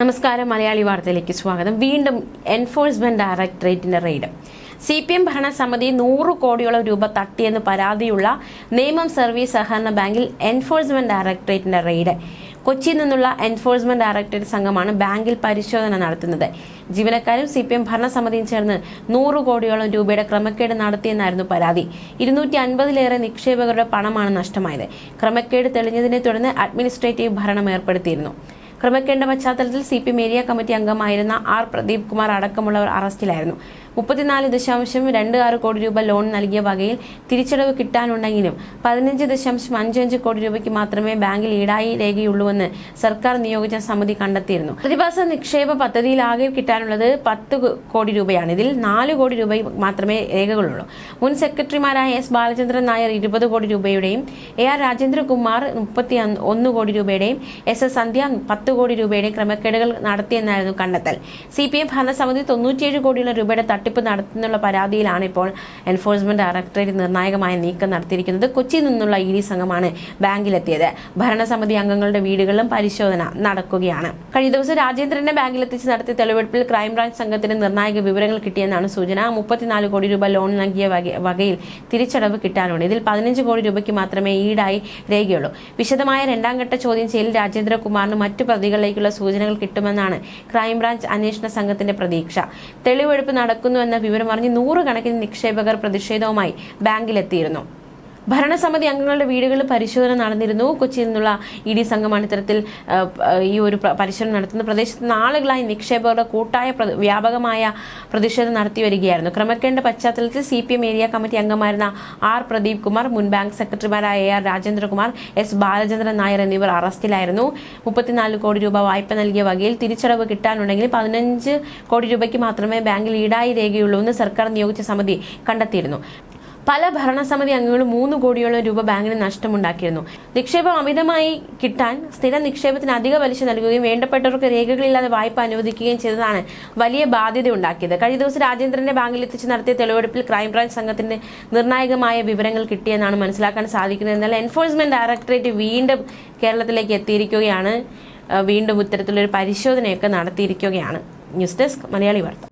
നമസ്കാരം. മലയാളി വാർത്തയിലേക്ക് സ്വാഗതം. വീണ്ടും എൻഫോഴ്സ്മെന്റ് ഡയറക്ടറേറ്റിന്റെ റെയ്ഡ്. CPM ഭരണസമിതി 100 കോടിയോളം രൂപ തട്ടിയെന്ന് പരാതിയുള്ള നേമം സർവീസ് സഹകരണ ബാങ്കിൽ എൻഫോഴ്സ്മെന്റ് ഡയറക്ടറേറ്റിന്റെ റെയ്ഡ്. കൊച്ചിയിൽ നിന്നുള്ള എൻഫോഴ്സ്മെന്റ് ഡയറക്ടറേറ്റ് സംഘമാണ് ബാങ്കിൽ പരിശോധന നടത്തുന്നത്. ജീവനക്കാരും CPM ഭരണസമിതിയും ചേർന്ന് 100 കോടിയോളം രൂപയുടെ ക്രമക്കേട് നടത്തിയെന്നായിരുന്നു പരാതി. 250-ലേറെ നിക്ഷേപകരുടെ പണമാണ് നഷ്ടമായത്. ക്രമക്കേട് തെളിഞ്ഞതിനെ തുടർന്ന് അഡ്മിനിസ്ട്രേറ്റീവ് ഭരണം ഏർപ്പെടുത്തിയിരുന്നു. ക്രമക്കേടിന്റെ പശ്ചാത്തലത്തിൽ CPM ഏരിയ കമ്മിറ്റി അംഗമായിരുന്ന R. പ്രദീപ് കുമാർ അടക്കമുള്ളവർ അറസ്റ്റിലായിരുന്നു. 34.26 കോടി രൂപ ലോൺ നൽകിയ വകയിൽ തിരിച്ചടവ് കിട്ടാനുണ്ടെങ്കിലും 15.55 കോടി രൂപയ്ക്ക് മാത്രമേ ബാങ്കിൽ ഈടായി രേഖയുള്ളൂവെന്ന് സർക്കാർ നിയോഗിച്ച സമിതി കണ്ടെത്തിയിരുന്നു. പ്രതിഭാസ നിക്ഷേപ പദ്ധതിയിൽ ആകെ കിട്ടാനുള്ളത് 10 കോടി രൂപയാണ്. ഇതിൽ 4 കോടി രൂപ മാത്രമേ രേഖകളുള്ളൂ. മുൻ സെക്രട്ടറിമാരായ S. ബാലചന്ദ്രൻ നായർ 20 കോടി രൂപയുടെയും AR. രാജേന്ദ്രകുമാർ 31 കോടി രൂപയുടെയും SS. സന്ധ്യ 10 കോടി രൂപയുടെയും ക്രമക്കേടുകൾ നടത്തിയെന്നായിരുന്നു കണ്ടെത്തൽ. CPM ഭരണസമിതി 97 കോടിയോളം രൂപയുടെ തട്ടിപ്പ് നടത്തുന്നുള്ള പരാതിയിലാണ് ഇപ്പോൾ എൻഫോഴ്സ്മെന്റ് ഡയറക്ടറേറ്റ് നിർണായകമായ നീക്കം നടത്തിയിരിക്കുന്നത്. കൊച്ചിയിൽ നിന്നുള്ള ED സംഘമാണ് ബാങ്കിലെത്തിയത്. ഭരണസമിതി അംഗങ്ങളുടെ വീടുകളിലും പരിശോധന നടക്കുകയാണ്. കഴിഞ്ഞ ദിവസം രാജേന്ദ്രനെ ബാങ്കിലെത്തിച്ച് നടത്തിയ തെളിവെടുപ്പിൽ ക്രൈംബ്രാഞ്ച് സംഘത്തിന് നിർണായക വിവരങ്ങൾ കിട്ടിയെന്നാണ് സൂചന. 34 കോടി രൂപ ലോൺ നൽകിയ വകയിൽ തിരിച്ചടവ് കിട്ടാനുണ്ട്. ഇതിൽ 15 കോടി രൂപയ്ക്ക് മാത്രമേ ഈടായി രേഖയുള്ളൂ. വിശദമായ രണ്ടാം ഘട്ട ചോദ്യം ചെയ്യലിൽ രാജേന്ദ്രകുമാറിന് മറ്റു പ്രതികളിലേക്കുള്ള സൂചനകൾ കിട്ടുമെന്നാണ് ക്രൈംബ്രാഞ്ച് അന്വേഷണ സംഘത്തിന്റെ പ്രതീക്ഷ. തെളിവെടുപ്പ് നടക്കുന്നുവെന്ന വിവരം അറിഞ്ഞ് 100 കണക്കിന് നിക്ഷേപകർ പ്രതിഷേധവുമായി ബാങ്കിലെത്തിയിരുന്നു. ഭരണസമിതി അംഗങ്ങളുടെ വീടുകളിൽ പരിശോധന നടന്നിരുന്നു. കൊച്ചിയിൽ നിന്നുള്ള ED സംഘമാണ് ഇത്തരത്തിൽ ഈ ഒരു പരിശോധന നടത്തുന്നത്. പ്രദേശത്ത് നാളുകളായി നിക്ഷേപകരുടെ കൂട്ടായ വ്യാപകമായ പ്രതിഷേധം നടത്തി വരികയായിരുന്നു. ക്രമക്കേടിന്റെ പശ്ചാത്തലത്തിൽ CPM ഏരിയ കമ്മിറ്റി അംഗമായിരുന്ന R. പ്രദീപ് കുമാർ, മുൻ ബാങ്ക് സെക്രട്ടറിമാരായ AR. രാജേന്ദ്രകുമാർ, S. ബാലചന്ദ്രൻ നായർ എന്നിവർ അറസ്റ്റിലായിരുന്നു. 34 കോടി രൂപ വായ്പ നൽകിയ വകയിൽ തിരിച്ചടവ് കിട്ടാനുണ്ടെങ്കിൽ 15 കോടി രൂപയ്ക്ക് മാത്രമേ ബാങ്കിൽ ഈടായി രേഖയുള്ളൂ എന്ന് സർക്കാർ നിയോഗിച്ച സമിതി കണ്ടെത്തിയിരുന്നു. പല ഭരണസമിതി അംഗങ്ങളും 3 കോടിയോളം രൂപ ബാങ്കിന് നഷ്ടമുണ്ടാക്കിയിരുന്നു. നിക്ഷേപം അമിതമായി കിട്ടാൻ സ്ഥിര നിക്ഷേപത്തിന് അധിക പലിശ നൽകുകയും വേണ്ടപ്പെട്ടവർക്ക് രേഖകളില്ലാതെ വായ്പ അനുവദിക്കുകയും ചെയ്തതാണ് വലിയ ബാധ്യത ഉണ്ടാക്കിയത്. കഴിഞ്ഞ ദിവസം രാജേന്ദ്രന്റെ ബാങ്കിൽ എത്തിച്ച് നടത്തിയ തെളിവെടുപ്പിൽ ക്രൈംബ്രാഞ്ച് സംഘത്തിന്റെ നിർണായകമായ വിവരങ്ങൾ കിട്ടിയെന്നാണ് മനസ്സിലാക്കാൻ സാധിക്കുന്നത്. എന്നാൽ എൻഫോഴ്സ്മെന്റ് ഡയറക്ടറേറ്റ് വീണ്ടും കേരളത്തിലേക്ക് എത്തിയിരിക്കുകയാണ്. വീണ്ടും ഇത്തരത്തിലൊരു പരിശോധനയൊക്കെ നടത്തിയിരിക്കുകയാണ്. ന്യൂസ് ഡെസ്ക് മലയാളി വാർത്ത.